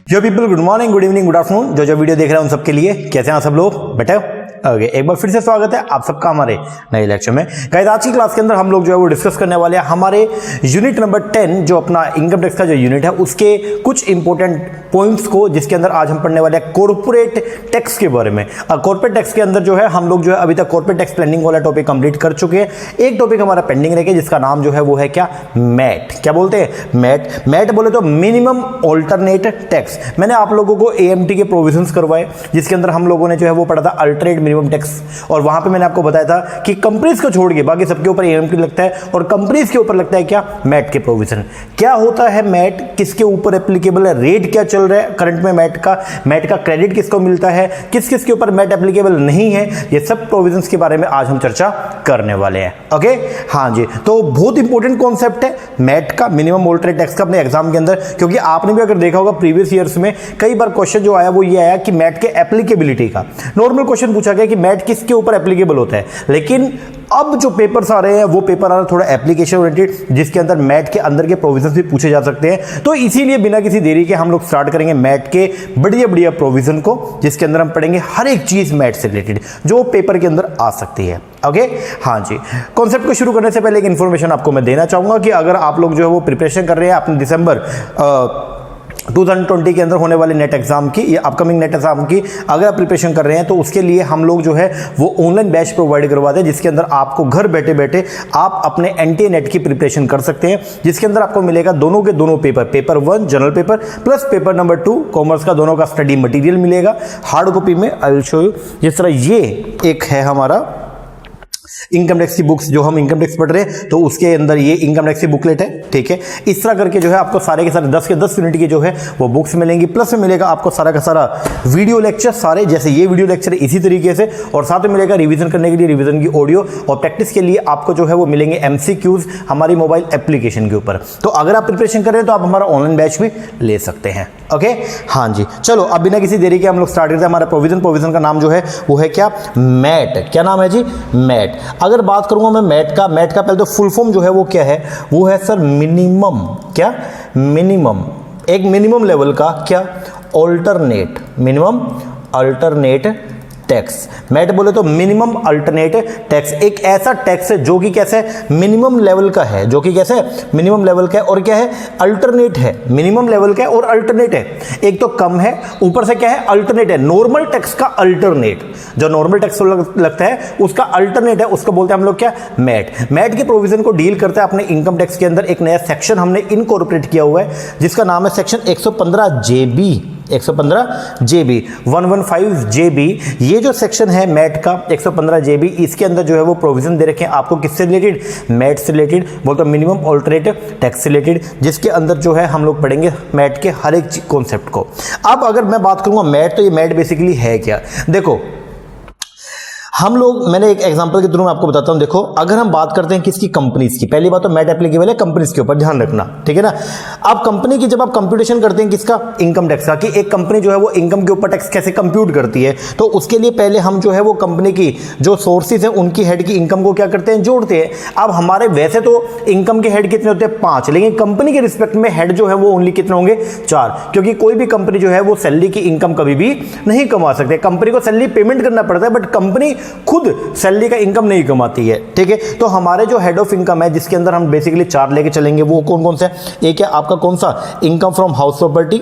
जो people good morning, good evening, good afternoon, जो video देख रहे हैं उन सबके लिए कैसे हैं सब लोग बेटा। ओके, एक बार फिर से स्वागत है आप सबका हमारे नए लेक्चर में। गाइस आज की क्लास के अंदर हम लोग जो है वो डिस्कस करने वाले हैं हमारे यूनिट नंबर 10 जो अपना इनकम टैक्स का जो यूनिट है उसके कुछ इंपॉर्टेंट पॉइंट्स को, जिसके अंदर आज हम पढ़ने वाले हैं कॉर्पोरेट टैक्स के बारे में। कॉर्पोरेट टैक्स के अंदर जो है हम लोग जो है अभी तक कॉर्पोरेट टैक्स प्लानिंग वाला टॉपिक कंप्लीट कर चुके हैं। एक टॉपिक हमारा पेंडिंग रह गया जिसका नाम जो है वो है क्या, मैट। क्या बोलते हैं, मैट। मैट बोले तो मिनिमम ऑल्टरनेट टैक्स। मैंने आप लोगों को एएमटी के प्रोविजंस करवाए जिसके अंदर हम लोगों ने जो है वो पढ़ा था अल्टरनेट मिनिमम टैक्स, और वहां पे मैंने आपको बताया था कि कंपनीज को छोड़ के बाकी सबके ऊपर एएमटी लगता है और कंपनीज के ऊपर लगता है क्या, मैट के प्रोविजन। क्या होता है मैट, किसके ऊपर एप्लीकेबल है, रेट क्या चल रहा है करंट में मैट का क्रेडिट किसको मिलता है, किस किस के ऊपर मैट एप्लीकेबल नहीं है, ये सब प्रोविजंस के बारे में आज हम चर्चा करने वाले हैं। ओके, हाँ जी, तो बहुत इंपॉर्टेंट कॉन्सेप्ट है मैट का, मिनिमम ऑल्टरनेट टैक्स का अपने एग्जाम के अंदर, क्योंकि आपने भी अगर देखा होगा प्रीवियस ईयर्स में कई बार क्वेश्चन जो आया वो ये आया कि मैट के एप्लीकेबिलिटी का। नॉर्मल क्वेश्चन पूछा गया कि मैट किसके ऊपर एप्लीकेबल होता है, लेकिन अब जो पेपर्स आ रहे हैं वो पेपर आ रहा है थोड़ा एप्लीकेशन ओरिएंटेड, जिसके अंदर मैट के अंदर के प्रोविजंस भी पूछे जा सकते हैं। तो इसीलिए बिना किसी देरी के हम लोग स्टार्ट करेंगे मैट के बढ़िया बढ़िया प्रोविजन को, जिसके अंदर हम पढ़ेंगे हर एक चीज मैट से रिलेटेड जो पेपर के अंदर आ सकती है। ओके, हाँ जी, कॉन्सेप्ट को शुरू करने से पहले एक इन्फॉर्मेशन आपको मैं देना चाहूंगा कि अगर आप लोग जो है वो प्रिपरेशन कर रहे हैं अपने दिसंबर 2020 के अंदर होने वाले नेट एग्जाम की या अपकमिंग नेट एग्जाम की अगर आप प्रिपरेशन कर रहे हैं तो उसके लिए हम लोग जो है वो ऑनलाइन बैच प्रोवाइड करवाते हैं, जिसके अंदर आपको घर बैठे बैठे आप अपने एनटीए नेट की प्रिपरेशन कर सकते हैं, जिसके अंदर आपको मिलेगा दोनों के दोनों paper 1 general paper plus paper number 2 commerce का, दोनों का स्टडी मटीरियल मिलेगा हार्ड कॉपी में। I will show you. जिस तरह ये एक है हमारा इनकम टैक्स की बुक्स, जो हम इनकम टैक्स पढ़ रहे हैं तो उसके अंदर ये इनकम टैक्स की बुकलेट है, ठीक है। इस तरह करके जो है आपको सारे के सारे 10 के 10 यूनिट की जो है वो बुक्स मिलेंगी, प्लस में मिलेगा आपको सारा का सारा वीडियो लेक्चर, सारे जैसे ये वीडियो लेक्चर है इसी तरीके से, और साथ में मिलेगा रिवीजन करने के लिए रिवीजन की ऑडियो, और प्रैक्टिस के लिए आपको जो है वो मिलेंगे एमसीक्यूज हमारी मोबाइल एप्लीकेशन के ऊपर। तो अगर आप प्रिपरेशन कर रहे हैं तो आप हमारा ऑनलाइन बैच भी ले सकते हैं। ओके, हाँ जी, चलो अब बिना किसी देरी के हम लोग स्टार्ट करते हैं हमारा प्रोविजन का नाम जो है वो है क्या, मैट। क्या नाम है जी, मैट। अगर बात करूंगा मैं मैट का पहले तो फुल फॉर्म जो है वो क्या है, वो है सर मिनिमम, क्या, मिनिमम, एक मिनिमम लेवल का क्या, alternate, minimum alternate tax. MAT बोले तो मिनिमम अल्टरनेट टैक्स, एक ऐसा टैक्स है जो कि कैसे मिनिमम लेवल का है, जो कि कैसे मिनिमम लेवल का है, और क्या है, अल्टरनेट है। मिनिमम लेवल का है और अल्टरनेट है, एक तो कम है ऊपर से क्या है, अल्टरनेट है। नॉर्मल टैक्स का अल्टरनेट, जो नॉर्मल टैक्स लगता है उसका अल्टरनेट है, उसको बोलते हैं हम लोग क्या, मैट। मैट के प्रोविजन को डील करता है अपने इनकम टैक्स के अंदर एक नया सेक्शन हमने इनकॉर्पोरेट किया हुआ है जिसका नाम है सेक्शन 115 जेबी, 115 जेबी। ये जो सेक्शन है मैट का 115 जेबी, इसके अंदर जो है वो प्रोविजन दे रखे हैं आपको किससे रिलेटेड, मैट से रिलेटेड, बोलते मिनिमम ऑल्टरनेटिव टैक्स से रिलेटेड, जिसके अंदर जो है हम लोग पढ़ेंगे मैट के हर एक कॉन्सेप्ट को। अब अगर मैं बात करूंगा मैट, तो ये मैट बेसिकली है क्या, देखो हम लोग, मैंने एक एग्जांपल के थ्रू मैं आपको बताता हूं। देखो अगर हम बात करते हैं किसकी, कंपनीज की, पहली बात तो मैट एप्लीकेबल है कंपनीज के ऊपर, ध्यान रखना, ठीक है ना। अब कंपनी की जब आप कंप्यूटेशन करते हैं किसका, इनकम टैक्स का, कि एक कंपनी जो है वो इनकम के ऊपर टैक्स कैसे कंप्यूट करती है, तो उसके लिए पहले हम जो है वो कंपनी की जो सोर्सेज है उनकी हेड की इनकम को क्या करते हैं, जोड़ते हैं। अब हमारे वैसे तो इनकम के हेड कितने होते हैं, 5, लेकिन कंपनी के रिस्पेक्ट में हेड जो है वो ओनली कितने होंगे, 4, क्योंकि कोई भी कंपनी जो है वो सैलरी की इनकम कभी भी नहीं कमा सकते। कंपनी को सैलरी पेमेंट करना पड़ता है बट कंपनी खुद सैलरी का इनकम नहीं कमाती है, ठीक है। तो हमारे जो हेड ऑफ इनकम है जिसके अंदर हम बेसिकली 4 लेके चलेंगे, वो कौन कौन से, एक है आपका कौन सा, इनकम फ्रॉम हाउस प्रॉपर्टी,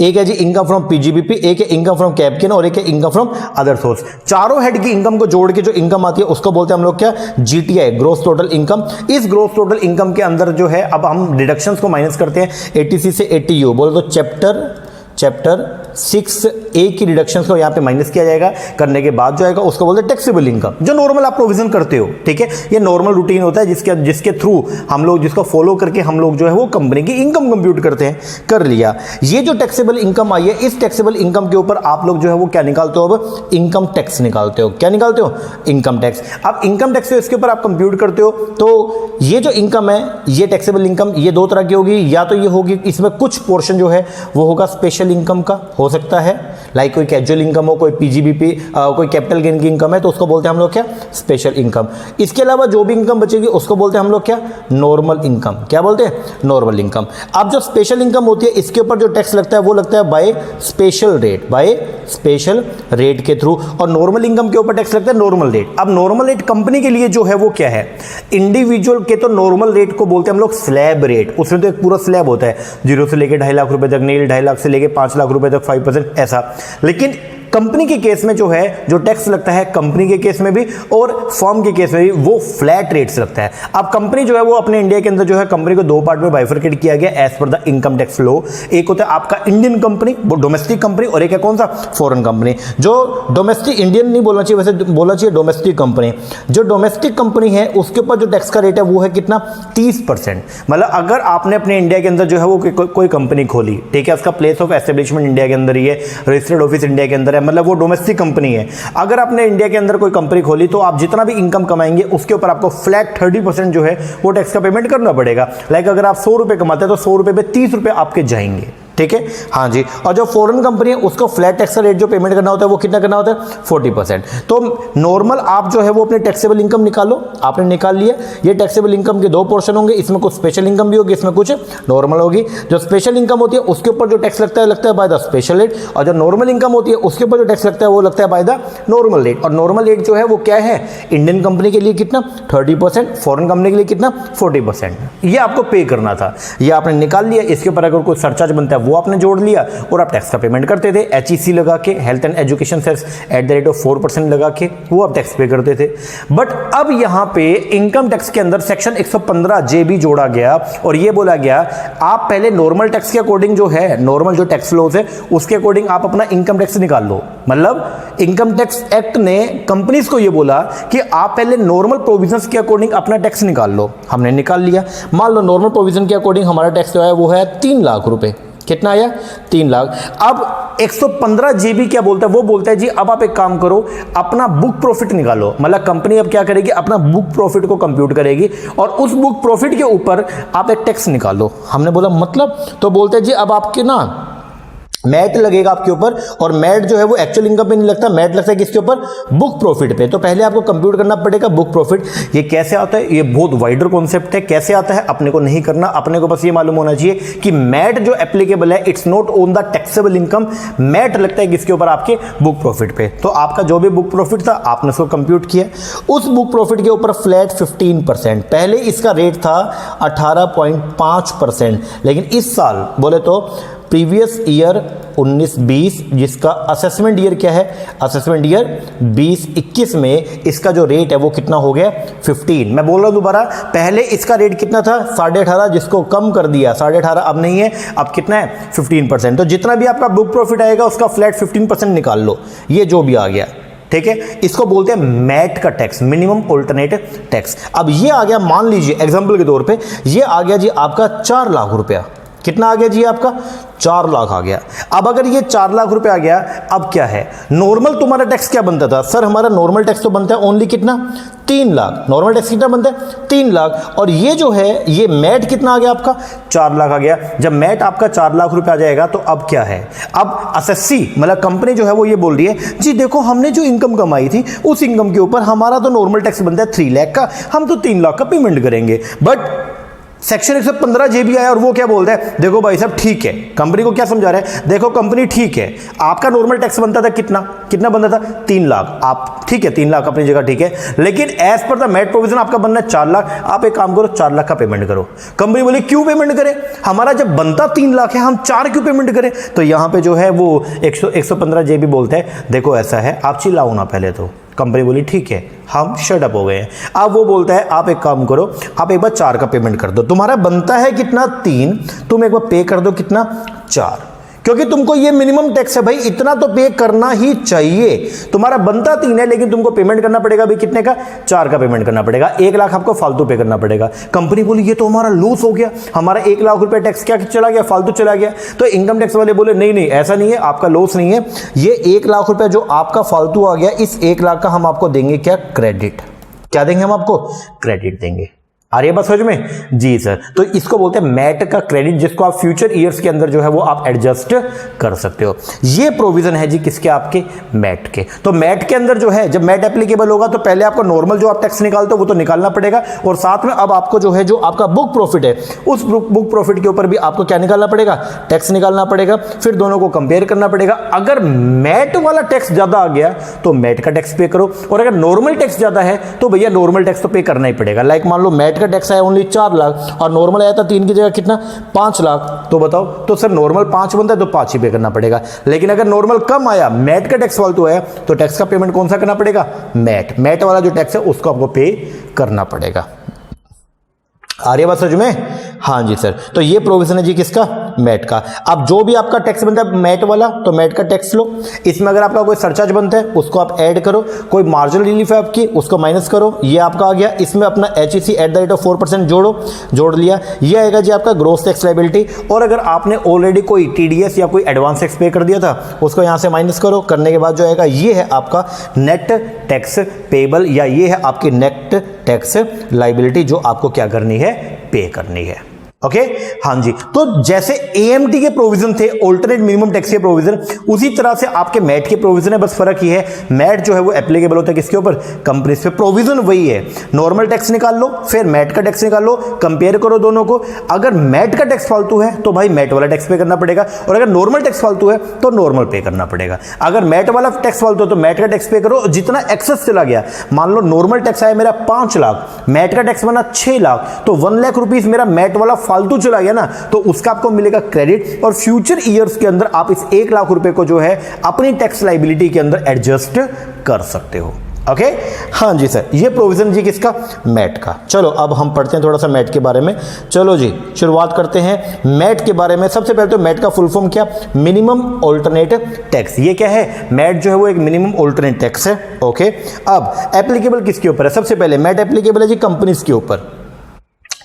एक है जी इनकम फ्रॉम पीजीबीपी, एक है इनकम फ्रॉम कैपिटल, और एक है इनकम फ्रॉम अदर सोर्स। चारों हेड की इनकम को जोड़ के जो इनकम आती है उसको बोलते हैं हम लोग क्या, जीटीआई, ग्रोस टोटल इनकम। इस ग्रोस टोटल इनकम के अंदर जो है अब हम डिडक्शंस को माइनस करते हैं 80C से 80U, बोले तो चैप्टर 6A की डिडक्शंस को यहाँ पे माइनस किया जाएगा, करने के बाद जो आएगा उसको बोलते हैं टैक्सेबल इनकम, जो नॉर्मल आप प्रोविजन करते हो, ठीक है। ये नॉर्मल रूटीन होता है जिसके थ्रू हम लोग, जिसको फॉलो करके हम लोग जो है वो कंपनी की इनकम कंप्यूट करते हैं। कर लिया, ये जो टैक्सेबल इनकम आई है, इस टैक्सेबल इनकम के ऊपर आप लोग जो है वो क्या निकालते हो, अब इनकम टैक्स निकालते हो। क्या निकालते हो, इनकम टैक्स। अब इनकम टैक्स इसके ऊपर आप कंप्यूट करते हो, तो ये जो इनकम है, ये टैक्सेबल इनकम, ये 2 तरह की होगी, या तो ये होगी इसमें कुछ पोर्शन जो है वो होगा स्पेशल इनकम का, हो सकता है, लाइक कोई कैजुअल इनकम हो, कोई पीजीबीपी, कोई कैपिटल गेन की इनकम है तो उसको बोलते हैं हम लोग क्या, स्पेशल इनकम। इसके अलावा जो भी इनकम बचेगी उसको बोलते हैं हम लोग क्या, नॉर्मल इनकम। क्या बोलते हैं, नॉर्मल इनकम। अब जो स्पेशल इनकम होती है इसके ऊपर जो टैक्स लगता है वो लगता है by special rate, by special rate के थ्रू, और नॉर्मल इनकम के ऊपर टैक्स लगता है नॉर्मल रेट। अब नॉर्मल रेट कंपनी के लिए जो है वो क्या है, इंडिविजुअल के तो नॉर्मल रेट को बोलते हैं हम लोग स्लैब रेट। उसमें तो एक पूरा स्लैब होता है, 0 से लेकर 2.5 लाख रुपए तक, नील 2.5 लाख से लेकर 5 लाख रुपए तक 5% ऐसा। लेकिन कंपनी के केस में जो है जो टैक्स लगता है कंपनी के केस में भी और फर्म के केस में भी वो फ्लैट रेट से लगता है। अब कंपनी जो है वो अपने इंडिया के अंदर जो है कंपनी को 2 पार्ट में बाइफरकेट किया गया as per the income tax law. एक होता है आपका इंडियन कंपनी, वो डोमेस्टिक कंपनी, और एक है कौन सा, फॉरेन कंपनी। जो डोमेस्टिक, इंडियन नहीं बोलना चाहिए वैसे, बोलना चाहिए डोमेस्टिक कंपनी। जो डोमेस्टिक कंपनी है उसके ऊपर जो टैक्स का रेट है वो है कितना, 30%। मतलब अगर आपने अपने इंडिया के अंदर जो है वो कोई कंपनी खोली, ठीक है, उसका प्लेस ऑफ एस्टेब्लिशमेंट इंडिया के अंदर ही है, रजिस्टर्ड ऑफिस इंडिया के अंदर है, मतलब वो डोमेस्टिक कंपनी है। अगर आपने इंडिया के अंदर कोई कंपनी खोली तो आप जितना भी इनकम कमाएंगे उसके ऊपर आपको फ्लैट 30% जो है वो टैक्स का पेमेंट करना पड़ेगा। लाइक अगर आप 100 रुपए कमाते हैं तो 100 रुपए पे 30 रुपए आपके जाएंगे, ठीक है, हाँ जी। और जो फॉरेन कंपनी है उसको फ्लैट टैक्स का रेट जो पेमेंट करना होता है वो कितना करना होता है, 40%। तो नॉर्मल आप जो है वो अपने टैक्सेबल इनकम निकालो, आपने निकाल लिया। ये टैक्सेबल इनकम के 2 पोर्शन होंगे, इसमें कुछ स्पेशल इनकम भी होगी, इसमें कुछ नॉर्मल होगी। जो स्पेशल इनकम होती है उसके ऊपर जो टैक्स लगता है बाय द स्पेशल रेट, और जो नॉर्मल इनकम होती है उसके ऊपर जो टैक्स लगता है वो लगता है बाय द नॉर्मल रेट। और नॉर्मल रेट जो है वो क्या है, इंडियन कंपनी के लिए कितना, 30%, फॉरेन कंपनी के लिए कितना, 40%। ये आपको पे करना था, ये आपने निकाल लिया। इसके ऊपर अगर कोई सरचार्ज बनता है वो आपने जोड़ लिया और आप टैक्स का पेमेंट करते थे। HEC लगा के, हेल्थ एंड एजुकेशन सेस @4% लगा के वो आप टैक्स पे करते थे। बट अब यहां पे इनकम टैक्स के अंदर सेक्शन 115J भी जोड़ा गया और ये बोला गया आप पहले नॉर्मल टैक्स के अकॉर्डिंग जो है, नॉर्मल जो टैक्स लॉज है उसके अकॉर्डिंग आप अपना इनकम टैक्स निकाल लो। मतलब इनकम टैक्स एक्ट ने कंपनीज को ये बोला कि आप पहले नॉर्मल प्रोविजंस के अकॉर्डिंग अपना टैक्स निकाल लो। हमने निकाल लिया। मान लो नॉर्मल प्रोविजन के अकॉर्डिंग हमारा टैक्स जो है वो है 3 लाख रुपए। कितना आया, 3 लाख। अब 115JB क्या बोलता है, वो बोलता है जी अब आप एक काम करो, अपना बुक प्रॉफिट निकालो। मतलब कंपनी अब क्या करेगी, अपना बुक प्रॉफिट को कंप्यूट करेगी और उस बुक प्रॉफिट के ऊपर आप एक टैक्स निकालो। हमने बोला मतलब, तो बोलते हैं जी अब आपके ना मैट लगेगा आपके ऊपर, और मैट जो है वो एक्चुअल इनकम पे नहीं लगता, मैट लगता है किसके ऊपर, बुक प्रॉफिट पे। तो पहले आपको कंप्यूट करना पड़ेगा बुक प्रॉफिट। ये कैसे आता है, ये बहुत वाइडर कॉन्सेप्ट है। कैसे आता है अपने को नहीं करना, अपने को बस ये मालूम होना चाहिए कि मैट जो एप्लीकेबल है it's not on the taxable income. MAT लगता है किसके ऊपर, आपके बुक प्रॉफिट पे। तो आपका जो भी बुक प्रॉफिट था आपने उसको कंप्यूट किया, उस बुक प्रॉफिट के ऊपर फ्लैट 15%। पहले इसका रेट था 18.5%, लेकिन इस साल बोले तो प्रीवियस ईयर 19-20 जिसका असेसमेंट ईयर क्या है, असेसमेंट ईयर 20-21 में इसका जो रेट है वो कितना हो गया, 15। मैं बोल रहा हूं दोबारा, पहले इसका रेट कितना था, 18.5, जिसको कम कर दिया, 18.5 अब नहीं है, अब कितना है 15%। तो जितना भी आपका बुक प्रॉफिट आएगा उसका फ्लैट 15% निकाल लो, ये जो भी आ गया, ठीक है। इसको बोलते हैं मैट का टैक्स, मिनिमम ऑल्टरनेट टैक्स। अब ये आ गया, मान लीजिए एग्जांपल के तौर पे ये आ गया जी आपका 4 लाख रुपया। कितना आ गया जी आपका, 4 लाख आ गया। अब अगर ये 4 लाख रुपए आ गया, अब क्या है, नॉर्मल तुम्हारा टैक्स क्या बनता था, सर हमारा नॉर्मल टैक्स तो बनता है ओनली कितना, 3 लाख। नॉर्मल टैक्स कितना बनता है, 3 लाख। और ये जो है ये मैट कितना आ गया आपका, 4 लाख आ गया। जब मैट आपका 4 लाख रुपए आ जाएगा तो अब क्या है, अब असेसी मतलब कंपनी जो है वो ये बोल रही है जी देखो हमने जो इनकम कमाई थी उस इनकम के ऊपर हमारा तो नॉर्मल टैक्स बनता है 3 लाख का, हम तो 3 लाख का पेमेंट करेंगे। बट सेक्शन 115J भी आया और वो क्या बोलता है, देखो भाई साहब ठीक है, कंपनी को क्या समझा रहा है, देखो कंपनी ठीक है, आपका नॉर्मल टैक्स बनता था कितना बनता था, 3 लाख। आप ठीक है 3 लाख अपनी जगह ठीक है, लेकिन as per the MAT provision आपका बनना है 4 लाख। आप एक काम करो 4 लाख का पेमेंट करो। कंपनी बोली क्यों पेमेंट करें, हमारा जब बनता 3 लाख है हम 4 क्यों पेमेंट करें। तो यहां पे जो है वो 115J भी बोलता है देखो ऐसा है, आप चिल्लाओ ना पहले। तो कंपनी बोली ठीक है, हम शट अप हो गए हैं। अब वो बोलता है आप एक काम करो, आप एक बार 4 का पेमेंट कर दो, तुम्हारा बनता है कितना 3, तुम एक बार पे कर दो कितना 4, क्योंकि तुमको ये मिनिमम टैक्स है भाई, इतना तो पे करना ही चाहिए। तुम्हारा बनता 3 है लेकिन तुमको पेमेंट करना पड़ेगा भाई कितने का, 4 का पेमेंट करना पड़ेगा, 1 लाख आपको फालतू पे करना पड़ेगा। कंपनी बोली ये तो हमारा लॉस हो गया, हमारा 1 लाख रुपए टैक्स क्या चला गया, फालतू चला गया। तो इनकम टैक्स वाले बोले नहीं ऐसा नहीं है, आपका लॉस नहीं है, ये 1 लाख रुपए जो आपका फालतू आ गया, इस 1 लाख का हम आपको देंगे क्या, क्रेडिट। क्या देंगे हम आपको, क्रेडिट देंगे। आ रही है बात समझ में? जी सर, तो इसको बोलते हैं मैट का क्रेडिट, जिसको आप फ्यूचर ईयर्स के अंदर जो है वो आप एडजस्ट कर सकते हो। ये प्रोविजन है जी किसके? आपके मैट के। तो मैट के अंदर जो है जब मैट एप्लीकेबल होगा तो पहले आपको नॉर्मल जो आप टैक्स निकालते हो वो तो निकालना पड़ेगा, और साथ में अब आपको जो है जो आपका बुक प्रॉफिट है उस बुक प्रॉफिट के ऊपर भी आपको क्या निकालना पड़ेगा? टैक्स निकालना पड़ेगा। फिर दोनों को कंपेयर करना पड़ेगा। अगर मैट वाला टैक्स ज्यादा आ गया तो मैट का टैक्स पे करो, और अगर नॉर्मल टैक्स ज्यादा है तो भैया नॉर्मल टैक्स तो पे करना ही पड़ेगा। लाइक मान लो मैट का टैक्स आया ओनली 4 लाख और नॉर्मल आया था 3 की जगह कितना? 5 लाख, तो बताओ तो सर नॉर्मल 5 बनता है तो 5 ही पे करना पड़ेगा। लेकिन अगर नॉर्मल कम आया, मैट का टैक्स फालतू आया, तो टैक्स का पेमेंट कौन सा करना पड़ेगा? मैट वाला जो टैक्स है उसको आपको पे करना पड़ेगा। आ रही है बात समझ में? हाँ जी सर, तो ये प्रोविजन है जी किसका? मैट का। अब जो भी आपका टैक्स बनता है मैट वाला, तो मैट का टैक्स लो। इसमें अगर आपका कोई सरचार्ज बनता है उसको आप ऐड करो, कोई मार्जिनल रिलीफ है आपकी उसको माइनस करो, ये आपका आ गया। इसमें अपना HEC @4% जोड़ लिया, ये आएगा जी आपका ग्रोस टैक्स लायबिलिटी। और अगर आपने ऑलरेडी कोई TDS या कोई एडवांस टैक्स पे कर दिया था उसको यहाँ से माइनस करो, करने के बाद जो आएगा ये है आपका नेट टैक्स पेबल, या ये है आपकी नेट टैक्स लायबिलिटी जो आपको क्या करनी है? पे करनी है। ओके हाँ जी, तो जैसे AMT के प्रोविजन थे, ऑल्टरनेट मिनिमम टैक्स के प्रोविजन, उसी तरह से आपके मैट के प्रोविजन है। बस फर्क ये है मैट जो है वो एप्लीकेबल होता है किसके ऊपर? कंपनीज पे। प्रोविजन वही है, नॉर्मल टैक्स निकाल लो, फिर मैट का टैक्स निकाल लो, कंपेयर करो दोनों को। अगर मैट का टैक्स फालतू है तो भाई मैट वाला टैक्स पे करना पड़ेगा, और अगर नॉर्मल टैक्स फालतू है तो नॉर्मल पे करना पड़ेगा। अगर मैट वाला टैक्स फालतू है तो मैट का टैक्स पे करो। जितना एक्सेस चला गया, मान लो नॉर्मल टैक्स आया मेरा 5 लाख, मैट का टैक्स बना 6 लाख, तो 1 लाख रुपीज मेरा मैट वाला फालतू चला गया ना, तो उसका आपको मिलेगा क्रेडिट, और फ्यूचर ईयर्स के अंदर आप इस 1 लाख रुपए को जो है अपनी टैक्स लायबिलिटी के अंदर एडजस्ट कर सकते हो। ओके हाँ जी सर, ये प्रोविजन जी किसका? मैट का। चलो अब हम पढ़ते हैं थोड़ा सा मैट के बारे में। चलो जी शुरुआत करते हैं मैट के बारे में। सबसे पहले तो मैट का फुल फॉर्म क्या? Minimum alternate tax. ये क्या है? मैट जो है वो एक मिनिमम ऑल्टरनेट टैक्स है। ओके, अब एप्लीकेबल किसके ऊपर है? सबसे पहले मैट एप्लीकेबल है जी कंपनीज के ऊपर।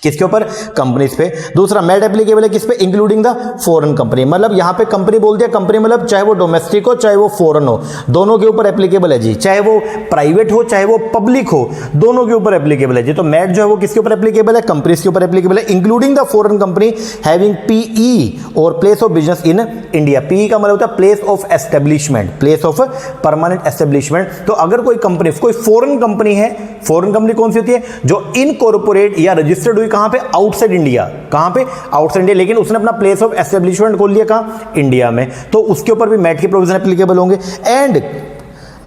किसके ऊपर? कंपनीज पे। दूसरा मैट एप्लीकेबल है किस पे? Including the foreign company. मतलब यहां पे कंपनी बोल दिया, कंपनी मतलब चाहे वो डोमेस्टिक हो चाहे वो फॉरेन हो, दोनों के ऊपर एप्लीकेबल है जी। चाहे वो प्राइवेट हो चाहे वो पब्लिक हो, दोनों के ऊपर एप्लीकेबल है जी। तो मैट जो है वो किसके ऊपर एप्लीकेबल है? कंपनीज के ऊपर एप्लीकेबल है, including the foreign company having PE और place of business in India. PE का मतलब होता है place of establishment, place of permanent establishment. तो अगर कोई कंपनी, कोई फॉरेन कंपनी है, फॉरेन कंपनी कौन सी होती है? जो इनकॉर्पोरेट या रजिस्टर्ड हुई कहां पे? Outside India. कहां पे? आउटसाइड इंडिया, लेकिन उसने अपना प्लेस ऑफ एस्टेब्लिशमेंट खोल लिया कहां? इंडिया में, तो उसके ऊपर भी मैट के प्रोविजन एप्लीकेबल होंगे। एंड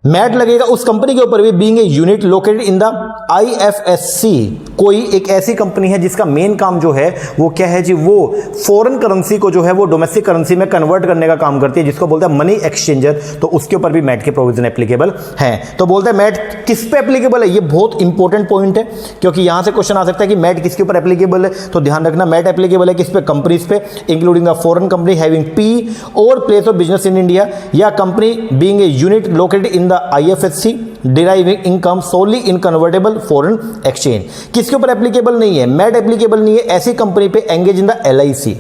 मैट लगेगा उस कंपनी के ऊपर भी being a unit located in the IFSC। कोई एक ऐसी कंपनी है जिसका मेन काम जो है वो क्या है जी? वो फॉरेन करेंसी को जो है वो डोमेस्टिक करेंसी में कन्वर्ट करने का काम करती है, जिसको बोलते हैं मनी एक्सचेंजर। तो उसके ऊपर भी मैट के प्रोविजन एप्लीकेबल हैं। तो बोलते हैं मैट किस पे एप्लीकेबल है? ये बहुत इंपॉर्टेंट पॉइंट है, क्योंकि यहां से क्वेश्चन आ सकता है कि मैट किसके ऊपर एप्लीकेबल है। तो ध्यान रखना, मैट एप्लीकेबल है किस पे? कंपनीज पे, including the foreign company having PE और place of business in India, या company being a unit located in the IFSC deriving income solely in convertible foreign exchange. किसके ऊपर एप्लीकेबल नहीं है? मैट एप्लीकेबल नहीं है ऐसी कंपनी पे एंगेज इन द LIC।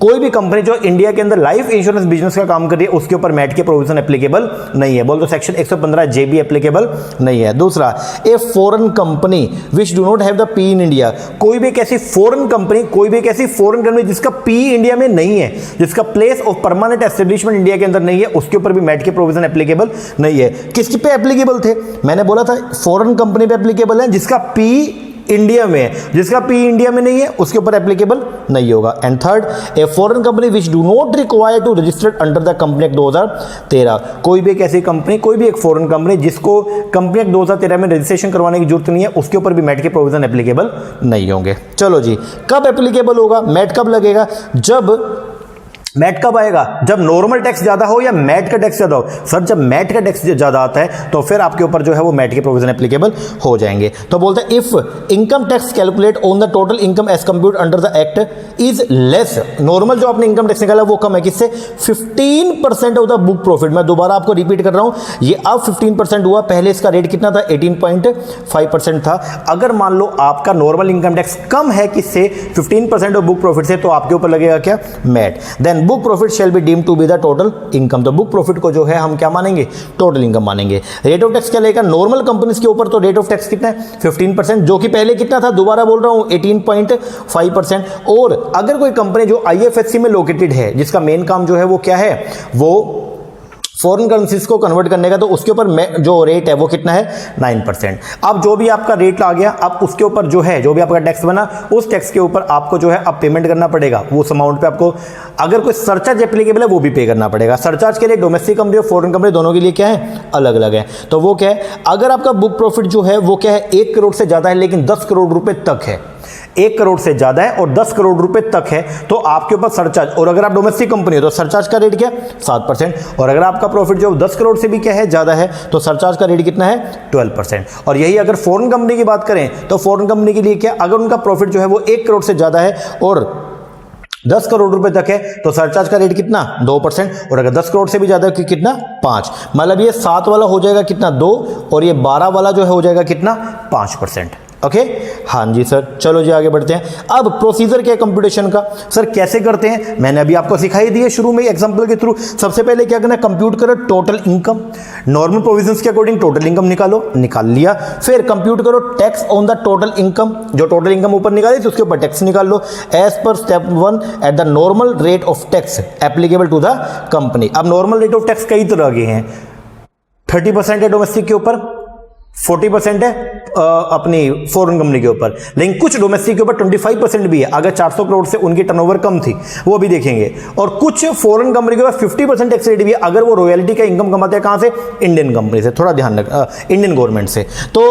कोई भी कंपनी जो इंडिया के अंदर लाइफ इंश्योरेंस बिजनेस का काम कर रही है उसके ऊपर मैट के प्रोविजन एप्लीकेबल नहीं है। बोल तो सेक्शन 115 JB एप्लीकेबल नहीं है। दूसरा, ए foreign company which do not have the PE in India. कोई भी एक ऐसी फॉरेन कंपनी जिसका PE इंडिया में नहीं है, जिसका place of permanent establishment India के अंदर नहीं है, उसके ऊपर भी मैट के प्रोविजन एप्लीकेबल नहीं है। किसके पे एप्लीकेबल थे? मैंने बोला था फॉरेन कंपनी पे एप्लीकेबल है जिसका PE इंडिया में है, जिसका PE इंडिया में नहीं है उसके ऊपर एप्लीकेबल नहीं होगा। And third, a foreign company which do not require to registered under the company act 2013। कोई भी एक ऐसी कंपनी, कोई भी एक फॉरेन कंपनी जिसको कंपनी एक्ट 2013 में रजिस्ट्रेशन करवाने की जरूरत नहीं है, उसके ऊपर भी मैट के प्रोविजन एप्लीकेबल नहीं होंगे। चलो जी, कब एप्लीकेबल होगा मैट? कब लगेगा? जब मैट कब आएगा? जब नॉर्मल टैक्स ज्यादा हो या मैट का टैक्स ज्यादा हो। सर जब मैट का टैक्स ज्यादा आता है तो फिर आपके ऊपर जो है वो मैट के प्रोविजन एप्लीकेबल हो जाएंगे। तो बोलते हैं if income tax calculate on the total income as compute under the act is less. Normal जो आपने इनकम टैक्स निकाला वो कम है, किससे? 15% ऑफ द बुक प्रॉफिट। मैं दोबारा आपको रिपीट कर रहा हूं, ये अब 15% हुआ, पहले इसका रेट कितना था? 18.5% था। अगर मान लो आपका नॉर्मल इनकम टैक्स कम है किससे? 15% ऑफ बुक प्रॉफिट से, तो आपके ऊपर लगेगा क्या? MAT. Then book profit shall be deemed to be the total income. तो बुक प्रॉफिट को जो है हम क्या मानेंगे, टोटल इनकम मानेंगे। रेट ऑफ टैक्स क्या लेगा नॉर्मल कंपनीज के ऊपर, तो रेट ऑफ टैक्स कितना है 15%, जो कि पहले कितना था, दोबारा बोल रहा हूं 18.5%। और अगर कोई कंपनी जो आईएफएससी में लोकेटेड है, जिसका मेन काम जो है वो क्या है, वो फॉरेन करेंसीज को कन्वर्ट करने का, तो उसके ऊपर जो रेट है वो कितना है 9%। अब जो भी आपका रेट आ गया, अब उसके ऊपर जो है, जो भी आपका टैक्स बना, उस टैक्स के ऊपर आपको जो है अब पेमेंट करना पड़ेगा। उस अमाउंट पे आपको अगर कोई सरचार्ज एप्लीकेबल है वो भी पे करना पड़ेगा। सरचार्ज के लिए डोमेस्टिक कंपनी और फॉरेन कंपनी दोनों के लिए क्या है, अलग अलग है। तो वो क्या है, अगर आपका बुक प्रॉफिट जो है वो क्या है 1 करोड़ से ज्यादा है लेकिन 10 करोड़ रुपए तक है, 1 करोड़ से ज्यादा है और 10 करोड़ रुपए तक है, तो आपके ऊपर सरचार्ज, और अगर आप डोमेस्टिक कंपनी हो तो सरचार्ज का रेट क्या है 7%, और अगर आपका प्रॉफिट जो 10 करोड़ से भी क्या है ज्यादा है तो सरचार्ज का रेट कितना है 12%। और यही अगर फॉरेन कंपनी की बात करें तो फॉरेन कंपनी के लिए क्या, अगर उनका प्रॉफिट जो है वो 1 करोड़ से ज्यादा है और 10 करोड़ रुपए तक है तो सरचार्ज का रेट कितना 2%, और अगर 10 करोड़ से भी ज्यादा है कितना 5, मतलब ये 7 वाला हो जाएगा कितना 2, और ये 12 वाला जो है हो जाएगा कितना 5%। ओके हाँ जी सर, चलो जी आगे बढ़ते हैं। अब प्रोसीजर क्या है कंप्यूटेशन का, सर कैसे करते हैं, मैंने अभी आपको सिखाई दी है शुरू में एग्जांपल के थ्रू। सबसे पहले क्या करना है, कंप्यूट करो टोटल इनकम, नॉर्मल प्रोविजंस के अकॉर्डिंग टोटल इनकम निकालो, निकाल लिया। फिर कंप्यूट करो tax on the total income, जो टोटल इनकम ऊपर निकाली थी उसके ऊपर टैक्स निकाल लो as per step 1 at the normal rate of tax applicable to the company. अब नॉर्मल रेट ऑफ टैक्स कई तरह के हैं, 30% है डोमेस्टिक के ऊपर, 40% है अपनी फॉरेन कंपनी के ऊपर, लेकिन कुछ डोमेस्टिक के ऊपर 25% भी है अगर 400 करोड़ से उनकी टर्नओवर कम थी, वो भी देखेंगे। और कुछ फॉरेन कंपनी के ऊपर 50% टैक्स रेट भी है अगर वो रॉयल्टी का इनकम कमाते हैं, कहां से, इंडियन कंपनी से, थोड़ा ध्यान रख, इंडियन गवर्नमेंट से। तो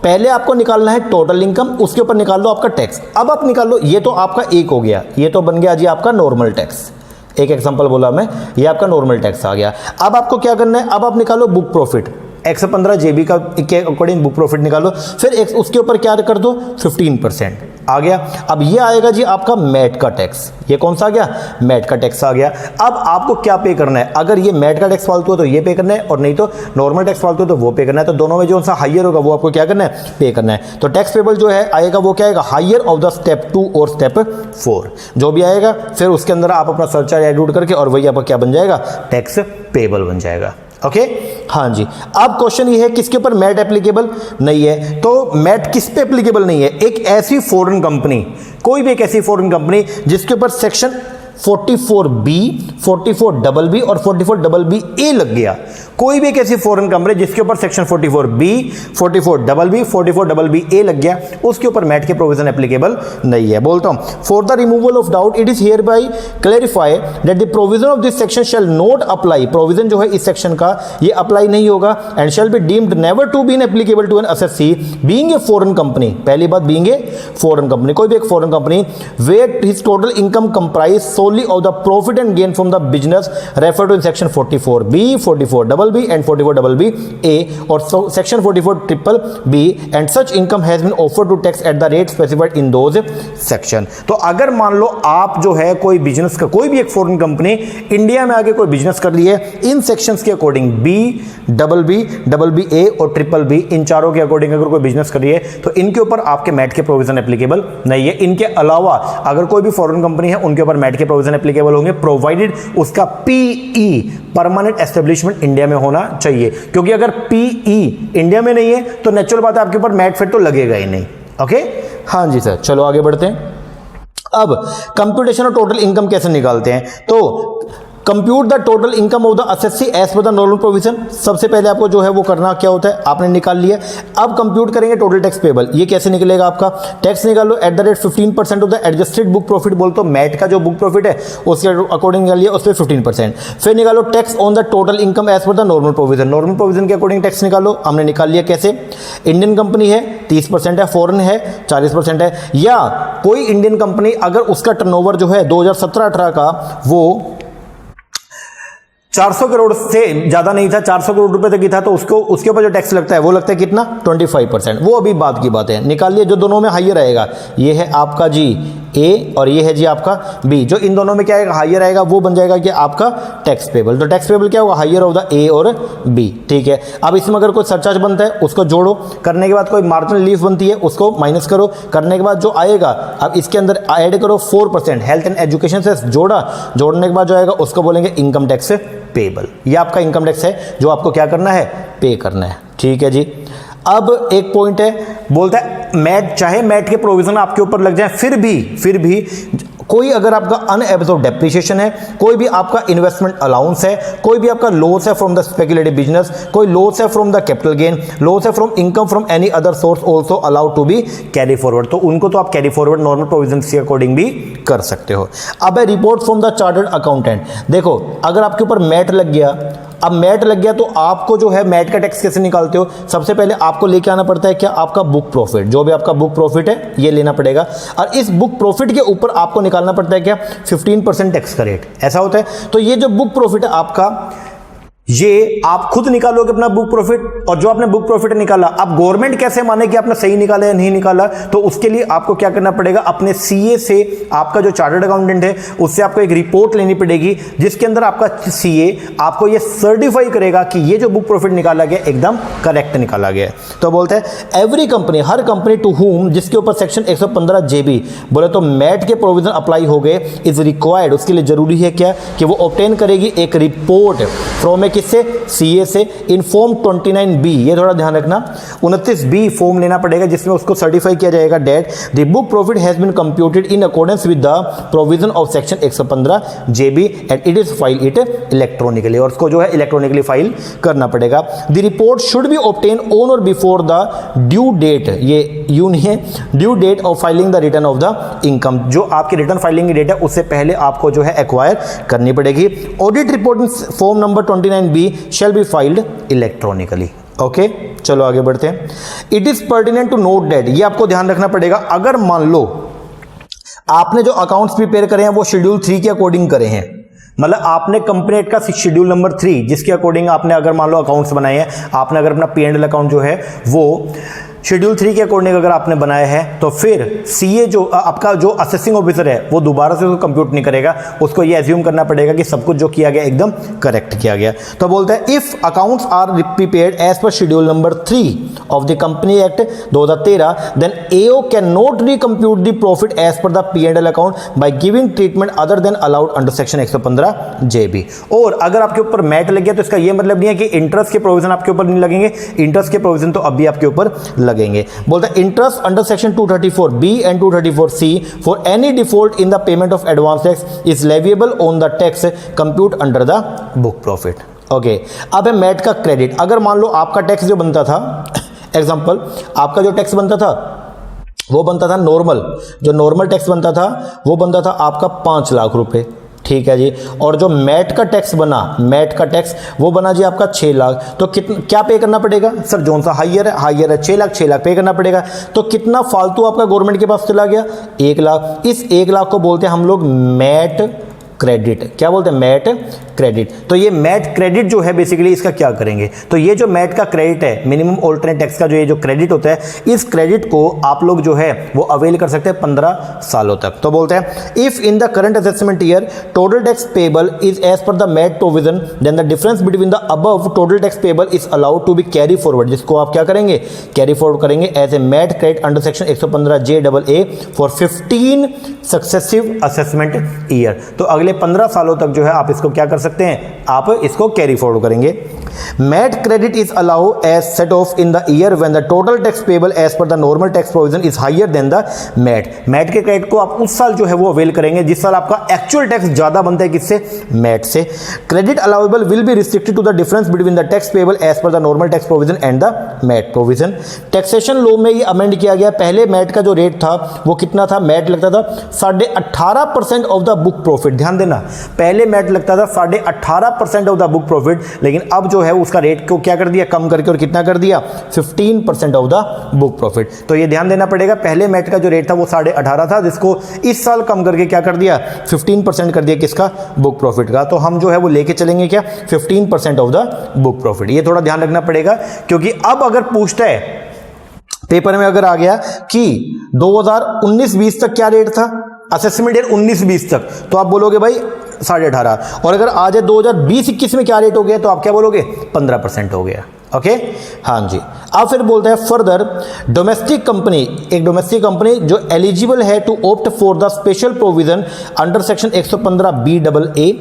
पहले आपको निकालना है टोटल इनकम, उसके ऊपर निकाल लो आपका टैक्स। अब आप निकाल लो, ये तो आपका एक हो गया, ये तो बन गया जी आपका नॉर्मल टैक्स, एक एग्जांपल बोला मैं, ये आपका नॉर्मल टैक्स आ गया। अब आपको क्या करना है, अब आप निकालो बुक प्रॉफिट, 115 जेबी का के अकॉर्डिंग बुक प्रॉफिट निकालो, फिर उसके ऊपर क्या कर दो 15% आ गया। अब ये आएगा जी आपका मैट का टैक्स, ये कौन सा आ गया, मैट का टैक्स आ गया। अब आपको क्या पे करना है, अगर ये मैट का टैक्स फालतू है तो ये पे करना है, और नहीं तो नॉर्मल टैक्स फालतू है तो वो पे करना है। तो दोनों में जो सा हाइयर होगा वो आपको क्या करना है, पे करना है। तो टैक्स पेबल जो है आएगा वो क्या आएगा, हाइयर ऑफ द स्टेप 2 और स्टेप 4 जो भी आएगा, फिर उसके अंदर आप अपना सरचार्ज एड करके और वही आपका क्या बन जाएगा, टैक्स पेबल बन जाएगा। ओके हाँ जी। अब क्वेश्चन ये है किसके ऊपर मैट एप्लीकेबल नहीं है, तो मैट किस पे एप्लीकेबल नहीं है, एक ऐसी फॉरेन कंपनी, कोई भी एक ऐसी फॉरेन कंपनी जिसके ऊपर सेक्शन 44B, 44BB और 44BB लग गया। कोई भी एक ऐसी फॉरेन कंपनी जिसके ऊपर सेक्शन 44B, 44BB, 44BB लग गया, उसके ऊपर मैट के प्रोविजन एप्लीकेबल नहीं है। बोलता हूं, for the removal of doubt it is hereby clarify that the provision of this section shall not apply, provision जो है इस सेक्शन का ये अप्लाई नहीं होगा, and shall be deemed never to be applicable to an assessee being a foreign company. पहली बात, being a foreign company, कोई भी एक foreign company where his total income comprise solely of the profit and gain from the business referred to in section 44B, 44BB and 44BA or section 44BB and such income has been offered to tax at the rate specified in those section। तो अगर मान लो आप जो है कोई business का, कोई भी एक फॉरेन कंपनी इंडिया में आके कोई बिजनेस कर रही है इन सेक्शंस के अकॉर्डिंग, B, BBA और BBB, इन चारों के अकॉर्डिंग अगर कोई बिजनेस कर रही है तो इनके ऊपर आपके मैट के प्रोविजन एप्लीकेबल नहीं है। इनके अलावा अगर कोई भी फॉरेन कंपनी है उनके ऊपर मैट के प्रोविजन एप्लीकेबल होंगे, प्रोवाइडेड उसका PE परमानेंट एस्टेब्लिशमेंट इंडिया में होना चाहिए, क्योंकि अगर PE इंडिया में नहीं है तो नेचुरल बात है आपके ऊपर मैट फिर तो लगेगा ही नहीं। ओके हाँ जी सर, चलो आगे बढ़ते हैं। अब कंप्यूटेशन ऑफ टोटल इनकम कैसे निकालते हैं, तो compute the total income of the assessee as per the normal provision. सबसे पहले आपको जो है वो करना क्या होता है, आपने निकाल लिया। अब कंप्यूट करेंगे टोटल टैक्स पेबल, ये कैसे निकलेगा, आपका टैक्स निकालो at the rate 15% of the adjusted book profit, बोल तो मैट का जो बुक प्रॉफिट है उसके अकॉर्डिंग निकालिए, उस पर 15%। फिर निकालो tax on the total income as per the normal provision, normal provision के अकॉर्डिंग टैक्स निकालो। हमने निकाल लिया कैसे, इंडियन कंपनी है 30% है, फॉरेन है 40% है, या कोई इंडियन कंपनी अगर उसका टर्नओवर जो है 2017-18 का वो 400 करोड़ से ज्यादा नहीं था, 400 करोड़ रुपए तक ही था, तो उसको उसके ऊपर जो टैक्स लगता है वो लगता है कितना 25%। वो अभी बात की बात है, निकाल लिए जो दोनों में हाइयर आएगा, ये है आपका जी ए और ये है जी आपका बी। जो इन दोनों में क्या आएगा, हायर आएगा, वो बन जाएगा कि आपका टैक्स पेबल। तो टैक्स पेबल क्या होगा, हायर ऑफ द ए और बी। ठीक है, अब इसमें अगर कोई सरचार्ज बनता है उसको जोड़ो, करने के बाद कोई मार्जिनल रिलीफ बनती है उसको माइनस करो, करने के बाद जो आएगा अब इसके अंदर ऐड करो 4%। हेल्थ एंड एजुकेशन से जोड़ने के बाद जो आएगा उसको बोलेंगे इनकम टैक्स पेबल। ये आपका इनकम टैक्स है जो आपको क्या करना है, पे करना है। ठीक है जी। अब एक पॉइंट है, बोलता है मैट, चाहे मैट के प्रोविजन आपके ऊपर लग जाए फिर भी कोई अगर आपका अनएब्जॉर्ब डेप्रिसिएशन है, कोई भी आपका इन्वेस्टमेंट अलाउंस है, कोई भी आपका लॉस है फ्रॉम द स्पेकुलेटिव बिजनेस, कोई लॉस है from the capital gain, loss है from income from any other source also allowed to be carry forward. तो उनको तो आप कैरी फॉरवर्ड नॉर्मल प्रोविजंस के अकॉर्डिंग भी कर सकते हो। अब है report from the chartered accountant. देखो अगर आपके ऊपर मैट लग गया, अब मैट लग गया तो आपको जो है मैट का टैक्स कैसे निकालते हो, सबसे पहले आपको लेके आना पड़ता है क्या, आपका बुक प्रॉफिट। जो भी आपका बुक प्रॉफिट है ये लेना पड़ेगा और इस बुक प्रॉफिट के ऊपर आपको निकालना पड़ता है क्या, 15% टैक्स का रेट। ऐसा होता है। तो ये जो बुक प्रॉफिट है आपका, ये आप खुद निकालोगे अपना बुक प्रॉफिट, और जो आपने बुक प्रॉफिट निकाला अब गवर्नमेंट कैसे माने कि आपने सही निकाला या नहीं निकाला, तो उसके लिए आपको क्या करना पड़ेगा, अपने सीए से, आपका जो चार्टर्ड अकाउंटेंट है उससे आपको एक रिपोर्ट लेनी पड़ेगी जिसके अंदर आपका सीए आपको ये सर्टिफाई करेगा कि ये जो बुक प्रॉफिट निकाला गया एकदम करेक्ट निकाला गया है। तो बोलते हैं एवरी कंपनी, हर कंपनी टू हुम, जिसके ऊपर सेक्शन 115 जेबी बोले तो मैट के प्रोविजन अप्लाई हो गए, इज रिक्वायर्ड, उसके लिए जरूरी है क्या कि वो ऑब्टेन करेगी एक रिपोर्ट फ्रॉम किससे, सीए से, इन फॉर्म 29B। ये थोड़ा ध्यान रखना, 29B फॉर्म लेना पड़ेगा जिसमें उसको सर्टिफाई किया जाएगा that the book profit has been computed in accordance with the provision of section 115 JB and it is file it electronically, और उसको जो है इलेक्ट्रॉनिकली फाइल करना पड़ेगा। The report should be obtain on or before the due date, ये यू नहीं है, due date of filing the return of the income. जो आपकी रिटर्न फाइलिंग की डेट है उससे पहले आपको जो है एक्वायर करनी पड़ेगी। Audit report form number 29B shall be filed electronically। Okay, चलो आगे बढ़ते हैं। It is pertinent to note that, ये आपको ध्यान रखना पड़ेगा, अगर मान लो आपने जो अकाउंट्स प्रिपेयर करे हैं वो शेड्यूल 3 के अकॉर्डिंग करे हैं, मतलब आपने कंपनी एक्ट का शेड्यूल नंबर 3 जिसके अकॉर्डिंग आपने अगर मान लो अकाउंट्स बनाए हैं, आपने अगर अपना P&L अकाउंट जो है वो शेड्यूल 3 के अकॉर्डिंग अगर आपने बनाया है, तो फिर सीए जो आपका जो असेसिंग ऑफिसर है वो दोबारा से उसको कंप्यूट नहीं करेगा, उसको ये एज्यूम करना पड़ेगा कि सब कुछ जो किया गया एकदम करेक्ट किया गया। तो बोलते हैं if accounts are prepared as per schedule number 3 of the company act 2013 then AO can not recompute the profit as per the P&L account by giving treatment other than allowed under section 115 JB. और अगर आपके ऊपर mat लग गया तो इसका ये मतलब नहीं है कि इंटरेस्ट के प्रोविजन आपके ऊपर नहीं लगेंगे, इंटरेस्ट के प्रोविजन तो अभी आपके ऊपर लगेंगे। बोलता है interest under section 234B and 234C for any default in the payment of advance tax is leviable on the tax compute under the book profit. Okay, अब है मैट का क्रेडिट। अगर मान लो आपका टैक्स जो बनता था, एग्जांपल आपका जो टैक्स बनता था वो बनता था नॉर्मल, जो नॉर्मल टैक्स बनता था वो बनता था आपका 5 लाख रुपए, ठीक है जी। और जो मैट का टैक्स बना, मैट का टैक्स वो बना जी आपका 6 लाख। तो कितना क्या पे करना पड़ेगा सर, जोन सा हाइयर है 6 लाख पे करना पड़ेगा। तो कितना फालतू आपका गवर्नमेंट के पास चला गया, 1 लाख। इस 1 लाख को बोलते हैं हम लोग मैट क्रेडिट। क्या बोलते हैं, मैट क्रेडिट। तो ये मैट क्रेडिट जो है बेसिकली इसका क्या करेंगे, तो ये जो मैट का क्रेडिट है, मिनिमम ऑल्टरनेट टैक्स का जो ये जो क्रेडिट होता है, इस क्रेडिट को आप लोग जो है वो अवेल कर सकते हैं 15 सालों तक। तो बोलते हैं if in the current assessment year total tax payable is as per the MAT provision then the difference between the above total tax payable is allowed to be carry forward, जिसको आप क्या करेंगे, कैरी फॉरवर्ड करेंगे as a MAT credit under section 115JAA for 15 successive assessment year. तो अगले 15 सालों तक जो है आप इसको क्या कर सकते हैं, आप इसको कैरी फॉरवर्ड करेंगे। MAT credit is allow as set off in the year when the total tax payable as per the normal tax provision is higher than the MAT. MAT के क्रेडिट को आप उस साल जो है वो अवेल करेंगे जिस साल आपका एक्चुअल टैक्स ज्यादा बनता है, किससे, मैट से। Credit allowable will be restricted to the difference between the tax payable as per the normal tax provision and the MAT provision. Taxation law में ये अमेंड किया गया, पहले मैट का जो रेट था वो कितना था, मैट लगता था 18.5% ऑफ द बुक प्रॉफिट। ध्यान देना, पहले मैट लगता था 18.5% ऑफ द बुक प्रॉफिट, लेकिन अब जो है उसका रेट को क्या कर दिया, कम करके, और कितना कर दिया, 15% ऑफ द बुक प्रॉफिट। तो ये ध्यान देना पड़ेगा, पहले मैट का जो रेट था वो 18.5 था, जिसको इस साल कम करके क्या कर दिया, 15% कर दिया, किसका, बुक प्रॉफिट का। तो हम जो है वो लेके चलेंगे क्या, 15% ऑफ द बुक प्रॉफिट। ये थोड़ा ध्यान रखना पड़ेगा, क्योंकि अब अगर पूछता है पेपर में, अगर आ गया कि 2019-20 तक क्या रेट था, असेसमेंट ईयर 19-20 तक, तो आप बोलोगे भाई 18.5, और अगर आ जाए 2020-21 में क्या रेट हो गया तो आप क्या बोलोगे 15% हो गया। ओके हाँ जी। अब फिर बोलते हैं फर्दर डोमेस्टिक कंपनी, एक डोमेस्टिक कंपनी जो एलिजिबल है to opt for the special provision under section 115BAA,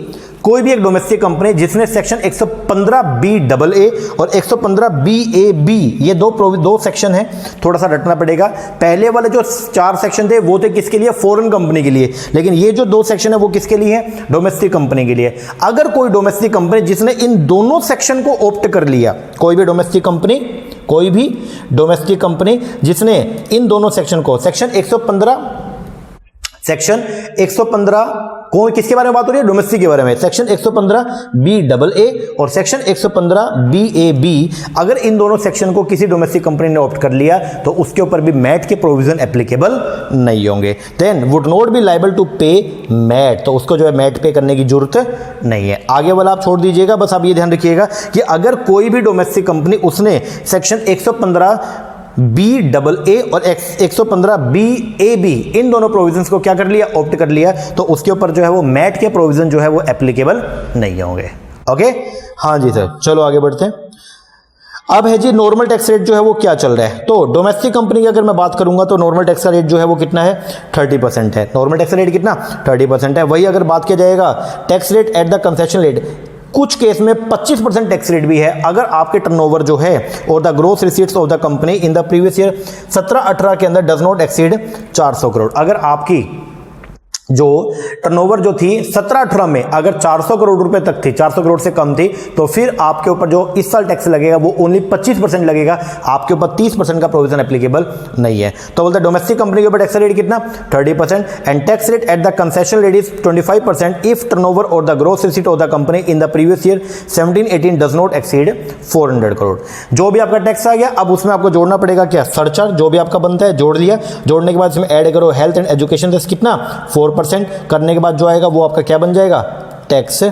कोई भी एक डोमेस्टिक कंपनी जिसने सेक्शन 115BAA और 115BAB ये दो सेक्शन है, थोड़ा सा रटना पड़ेगा। पहले वाले जो 4 सेक्शन थे वो थे किसके लिए, फॉरेन कंपनी के लिए, लेकिन ये जो 2 सेक्शन है वो किसके लिए है, डोमेस्टिक कंपनी के लिए। अगर कोई डोमेस्टिक कंपनी जिसने इन दोनों सेक्शन को ऑप्ट कर लिया, कोई भी डोमेस्टिक कंपनी जिसने इन दोनों सेक्शन को, सेक्शन 115 कौन किसके बारे में बात हो रही है, डोमेस्टिक के बारे में, सेक्शन 115BAA और सेक्शन 115BAB, अगर इन दोनों सेक्शन को किसी डोमेस्टिक कंपनी ने ऑप्ट कर लिया तो उसके ऊपर भी मैट के प्रोविजन एप्लीकेबल नहीं होंगे। Then would not be liable to pay MAT, तो उसको जो है मैट पे करने की जरूरत नहीं है। आगे वाला आप छोड़ दीजिएगा, बस आप ये ध्यान रखिएगा कि अगर कोई भी डोमेस्टिक कंपनी उसने सेक्शन 115BAA और 115BAB इन दोनों प्रोविजंस को क्या कर लिया, ऑप्ट कर लिया, तो उसके ऊपर जो है वो मैट के प्रोविजन जो है वो एप्लीकेबल नहीं होंगे। ओके हाँ जी सर, चलो आगे बढ़ते हैं। अब है जी नॉर्मल टैक्स रेट जो है वो क्या चल रहा है। तो डोमेस्टिक कंपनी की अगर मैं बात करूंगा तो नॉर्मल टैक्स का रेट जो है वो कितना है, 30% है। नॉर्मल टैक्स रेट कितना, 30% है। वही अगर बात किया जाएगा tax rate at the concession rate, कुछ केस में 25% टैक्स रेट भी है अगर आपके टर्नओवर जो है और the gross receipts of the company in the previous year 17-18 के अंदर डज नॉट एक्सीड 400 करोड़। अगर आपकी जो टर्नओवर जो थी 17-18 में अगर 400 करोड़ रुपए तक थी, 400 करोड़ से कम थी, तो फिर आपके ऊपर जो इस साल टैक्स लगेगा वो ओनली 25% लगेगा, आपके ऊपर 30% का प्रोविजन एप्लीकेबल नहीं है। तो बोलते हैं डोमेस्टिक कंपनी के ऊपर टैक्स रेट कितना, 30%, and tax rate at the concession rate is 25% if turnover और the gross receipt of the company in the previous year 17-18 does not exceed 400 crore. जो भी आपका टैक्स आ गया, अब उसमें आपको जोड़ना पड़ेगा क्या, सरचार्ज, जो भी आपका बनता है जोड़ दिया, जोड़ने के बाद इसमें ऐड करो हेल्थ एंड एजुकेशन सेस कितना 4%, करने के बाद जो आएगा वो आपका क्या बन जाएगा, टैक्स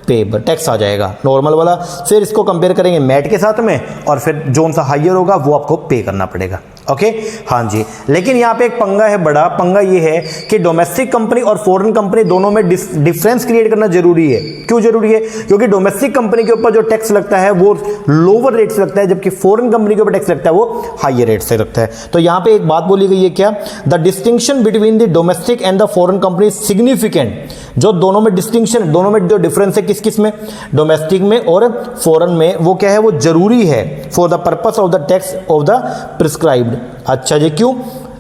पेबल, टैक्स आ जाएगा नॉर्मल वाला। फिर इसको कंपेयर करेंगे मैट के साथ में, और फिर जो सा हाइयर होगा वो आपको पे करना पड़ेगा। ओके हाँ जी। लेकिन यहाँ पे एक पंगा है, बड़ा पंगा ये है कि डोमेस्टिक कंपनी और फॉरेन कंपनी दोनों में डिफरेंस क्रिएट करना जरूरी है। क्यों जरूरी है, क्योंकि डोमेस्टिक कंपनी के ऊपर जो टैक्स लगता है वो लोअर रेट से लगता है, जबकि फॉरेन कंपनी के ऊपर टैक्स लगता है वो हाइयर रेट से लगता है। तो यहाँ पे एक बात बोली गई है क्या, the distinction between the domestic and the foreign company significant. जो दोनों में डिस्टिंक्शन, दोनों में जो डिफरेंस है किस किस में, डोमेस्टिक में और फॉरेन में, वो क्या है, वो जरूरी है for the purpose of the tax of the prescribed. अच्छा जी, क्यों।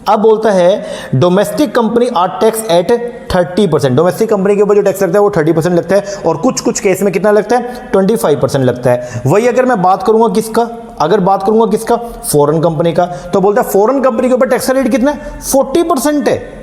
अब बोलता है domestic company are tax at 30%। Domestic company के ऊपर जो टैक्स लगता है वो 30% लगता है, और कुछ कुछ केस में कितना लगता है, 25% लगता है। वही अगर मैं बात करूंगा किसका, अगर बात करूंगा किसका, फॉरेन कंपनी का, तो बोलता है फॉरेन कंपनी के ऊपर टैक्स रेट कितना है, 40% है।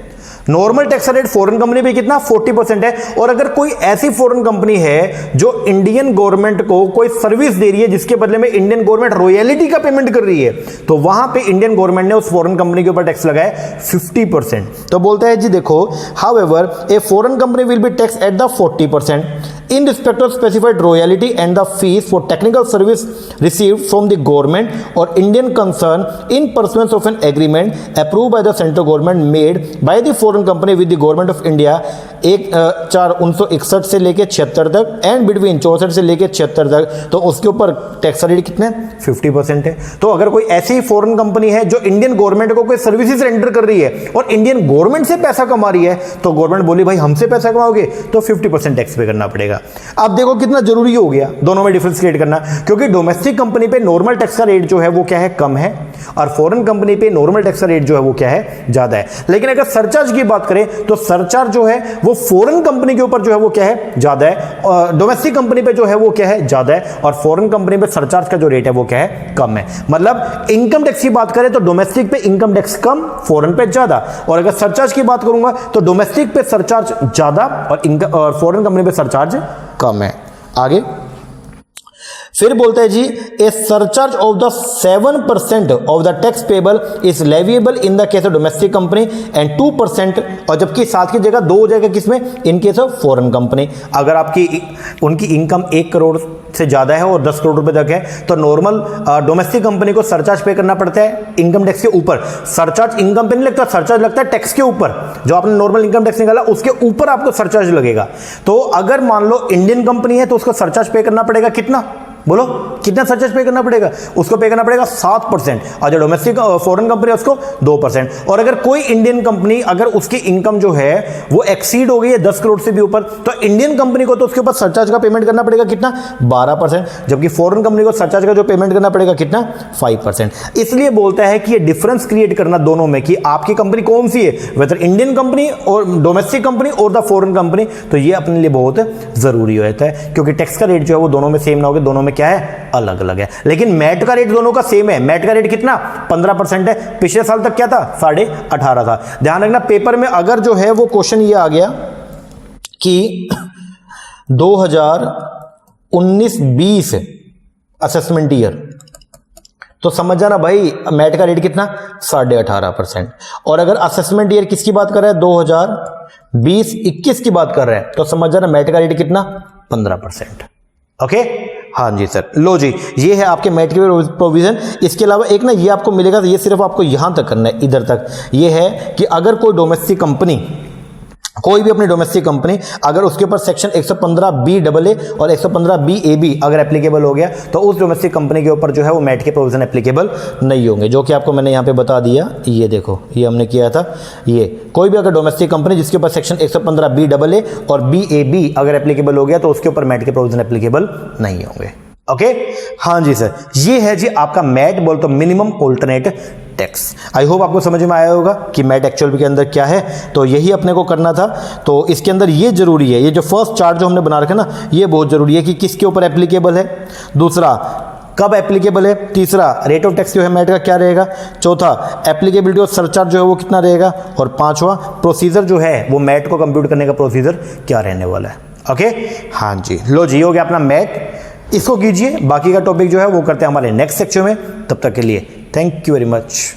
Normal tax rate foreign company पे कितना, 40% है। और अगर कोई ऐसी फॉरेन कंपनी है जो इंडियन गवर्नमेंट को कोई सर्विस दे रही है जिसके बदले में इंडियन गवर्नमेंट रॉयल्टी का पेमेंट कर रही है, तो वहां पे इंडियन गवर्नमेंट ने उस फॉरेन कंपनी के ऊपर टैक्स लगाया 50%। तो बोलता है जी देखो, however A foreign company will be tax at the 40% in respect of specified royalty and the fees for technical service received from the government or Indian concern in pursuance of an agreement approved by the central government made by the foreign company with the government of India 4/1961 से लेके 76 तक and between 64 से लेके 76 तक, तो उसके ऊपर tax rate कितने, 50% है। तो अगर कोई ऐसी फॉरेन कंपनी है जो इंडियन गवर्नमेंट को कोई सर्विसेज रेंडर कर रही है और इंडियन गवर्नमेंट से पैसा कमा रही है, तो गवर्नमेंट बोली भाई हमसे पैसा कमाओगे तो 50% टैक्स पे करना पड़ेगा। अब देखो कितना जरूरी हो गया दोनों में डिफरेंस क्रिएट करना, क्योंकि डोमेस्टिक कंपनी पे नॉर्मल टैक्स का रेट जो है वो क्या है, कम है, और फॉरेन कंपनी पे नॉर्मल टैक्स का रेट जो है वो क्या है, ज्यादा है। लेकिन अगर सरचार्ज की बात करें तो सरचार्ज जो है वो फॉरेन कंपनी के ऊपर जो है वो क्या है, ज्यादा है, और डोमेस्टिक कंपनी पे जो है वो क्या है, ज्यादा है, और फॉरेन कंपनी पे सरचार्ज का जो रेट है वो क्या है, कम है। मतलब इनकम टैक्स की बात करें तो डोमेस्टिक पे इनकम टैक्स कम, फॉरेन पे ज्यादा, और अगर सरचार्ज की बात करूंगा तो डोमेस्टिक पे सरचार्ज ज्यादा और फॉरेन कंपनी पे सरचार्ज कम है। आगे फिर बोलते हैं जी a surcharge of the 7% of the tax payable is leviable in the case of domestic company and 2%, और जबकि 7 की जगह 2 हो जाएगा किसमें, in case of foreign company. अगर आपकी उनकी इनकम 1 करोड़ से ज्यादा है और 10 करोड़ रुपए तक है तो नॉर्मल डोमेस्टिक कंपनी को सरचार्ज पे करना पड़ता है इनकम टैक्स के ऊपर। सरचार्ज इनकम पे नहीं लगता, सरचार्ज लगता है टैक्स के ऊपर। जो आपने नॉर्मल इनकम टैक्स निकाला उसके ऊपर आपको सरचार्ज लगेगा। तो अगर मान लो इंडियन कंपनी है तो उसको सरचार्ज पे करना पड़ेगा कितना, बोलो कितना सरचार्ज पे करना पड़ेगा, उसको पे करना पड़ेगा 7%, और जो डोमेस्टिक फॉरेन कंपनी है उसको 2%। और अगर कोई इंडियन कंपनी अगर उसकी इनकम जो है वो एक्सीड हो गई है 10 करोड़ से भी ऊपर, तो इंडियन कंपनी को तो उसके ऊपर सरचार्ज का पेमेंट करना पड़ेगा कितना, 12%, जबकि फॉरेन कंपनी को सरचार्ज का जो पेमेंट करना पड़ेगा कितना, 5%। इसलिए बोलता है कि ये डिफरेंस क्रिएट करना दोनों में कि आपकी कंपनी कौन सी है, वेदर इंडियन कंपनी और डोमेस्टिक कंपनी और द फॉरेन कंपनी, तो ये अपने लिए बहुत जरूरी होता है, क्योंकि टैक्स का रेट जो है वो दोनों में सेम ना होगा, दोनों में क्या है, अलग अलग है। लेकिन मैट का रेट दोनों का सेम है। मैट का रेट कितना, 15% है। पिछले साल तक क्या था, 18.5 था। ध्यान रखना पेपर में अगर जो है वो क्वेश्चन ये आ गया कि 2019-20 असेसमेंट ईयर, तो समझ जाना भाई मैट का रेट कितना, 18.5%। और अगर असेसमेंट ईयर किसकी बात कर रहा है, 2020-21 की बात कर रहे हैं, तो समझ जाना मैट का रेट कितना, 15%। ओके हाँ जी सर, लो जी ये है आपके मैट की प्रोविजन। इसके अलावा एक ना ये आपको मिलेगा, ये सिर्फ आपको यहां तक करना है, इधर तक। ये है कि अगर कोई डोमेस्टिक कंपनी, कोई भी अपनी डोमेस्टिक कंपनी, अगर उसके ऊपर सेक्शन 115BAA और 115BAB अगर एप्लीकेबल हो गया, तो उस डोमेस्टिक कंपनी के ऊपर जो है वो मैट के प्रोविजन एप्लीकेबल नहीं होंगे, जो कि आपको मैंने यहाँ पे बता दिया। ये देखो ये हमने किया था, ये कोई भी अगर डोमेस्टिक कंपनी जिसके ऊपर सेक्शन 115BAA और BAB अगर एप्लीकेबल हो गया, तो उसके ऊपर मैट के प्रोविजन एप्लीकेबल नहीं होंगे। ओके हाँ जी सर, ये है जी आपका मैट, बोल तो minimum alternate tax. I hope आपको समझ में आया होगा कि मैट एक्चुअल के अंदर क्या है, तो यही अपने को करना था। तो इसके अंदर ये जरूरी है, ये जो फर्स्ट चार्ट जो हमने बना रखा ना, ये बहुत जरूरी है कि किसके ऊपर एप्लीकेबल है, दूसरा कब एप्लीकेबल है, तीसरा रेट ऑफ टैक्स जो है मैट का क्या रहेगा, चौथा एप्लीकेबिलिटी ऑफ सरचार्ज जो है वो कितना रहेगा, और पांचवा प्रोसीजर जो है वो मैट को कंप्यूट करने का प्रोसीजर क्या रहने वाला है। ओके हाँ जी, लो जी हो गया अपना मैट, इसको कीजिए। बाकी का टॉपिक जो है वो करते हैं हमारे नेक्स्ट सेक्शन में। तब तक के लिए थैंक यू वेरी मच।